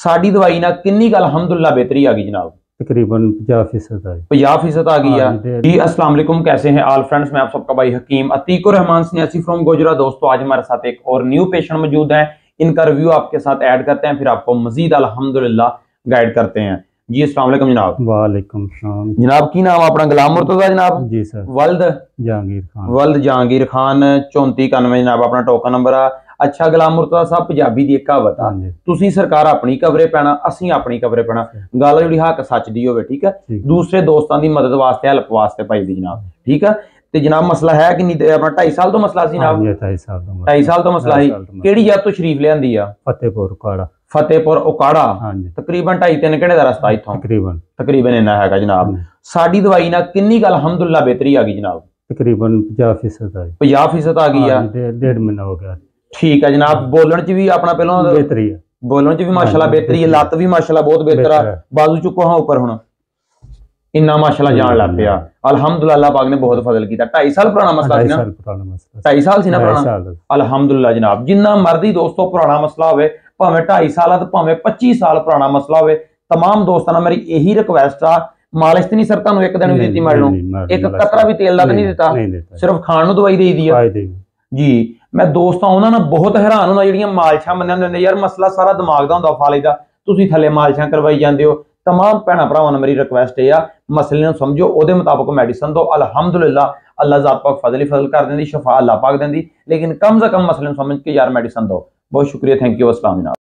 साड़ी दवाई ना किन्नी गल अल्हम्दुलिल्लाह बेहतरी आ गई जनाब। तकरीबन 50% आई। 50% आ गई है जी। अस्सलाम वालेकुम, कैसे हैं ऑल फ्रेंड्स? मैं आप सबका भाई हकीम अतीक और रहमान सन्यासी फ्रॉम गुजरात। दोस्तों आज हमारे साथ एक और न्यू पेशेंट मौजूद है, इनका रिव्यू आपके साथ ऐड करते हैं, फिर आपको मजीद अल्हम्दुलिल्लाह गाइड करते हैं जी। अस्सलाम वालेकुम जनाब। वालेकुम सलाम जनाब की नाम अपना गुलाम मुर्तजा जनाब? जी सर। वल्द जहांगीर खान। वल्द जहांगीर खान 3491 जनाब अपना टोकन नंबर आ। अच्छा गुलाम मुर्तजा साहब, पंजाबी दी एक कहावत आ, तुसी सरकार अपनी कवरे पैना, असीं अपनी कवरे पैना, गल जिहड़ी हक सच दी होवे, ठीक है, दूसरे दोस्तां दी मदद वास्ते हेल्प वास्ते पाई दी जनाब, ठीक है। ते जनाब मसला है कि नहीं अपना 2.5 साल तो मसला सी जनाब? 2.5 साल तो मसला ही। केड़ी जगह तो शरीफ लियांदी आ? फतेहपुर उकाड़ा। फतेहपुर उकाड़ा तकरीबन 2.5-3 घंटे दा रस्ता इत्थों तकरीबन इन्ना हैगा जनाब। साडी दवाई ना किन्नी गल अल्हम्दुलिल्लाह बेहतरी आ गई जनाब? तकरीबन 50% आई। 50% आ गई है। 1.5 महीना हो गया। ठीक है जनाब। बोलन च भी अपना पहलों बेहतरी है, बोलन च भी माशाल्लाह बेहतरी है, लत भी माशाल्लाह बहुत बेहतर है, बाजू चुको हाँ ऊपर हुण इन्ना माशाल्लाह जान लग पिया अल्हम्दुलिल्लाह। अल्लाह पाक ने बहुत फजल किया। 2.5 साल पुराना मसला सी ना? 2.5 साल सी ना पुराना? अल्हम्दुलिल्लाह जनाब। जिन्ना मर्जी दोस्तों पुराना मसला होवे, भावें 2.5 साल तो भावें 25 साल पुराना मसला होवे, तमाम दोस्तों ने मेरी यही रिक्वेस्ट आ, मालिश तो नहीं सर तुहानू एक दिन भी दी? मैडम एक कतरा भी तेल दा नहीं दिता, सिर्फ खाण नू दवाई दे दी है जी। मैं दोस्तों उन्होंने बहुत हैरान होना जिहड़ियां मालिशां बंदे होंदे यार मसला सारा दिमाग दा हुंदा फाले दा, तुसीं थल्ले मालिशां करवाई जांदे हो। तमाम भैणां भरावां नूं मेरी रिक्वेस्ट है मसले नूं समझो, उहदे मुताबिक मेडिसिन दो। अल्हम्दुलिल्लाह अल्लाह ज़ात पाक फजल ही फजल कर देंदी, शफा अल्लाह पाक देंदी, लेकिन कम से कम मसले नूं समझ के यार मेडिसिन दो। बहुत शुक्रिया, थैंक यू, अस्सलाम जनाब।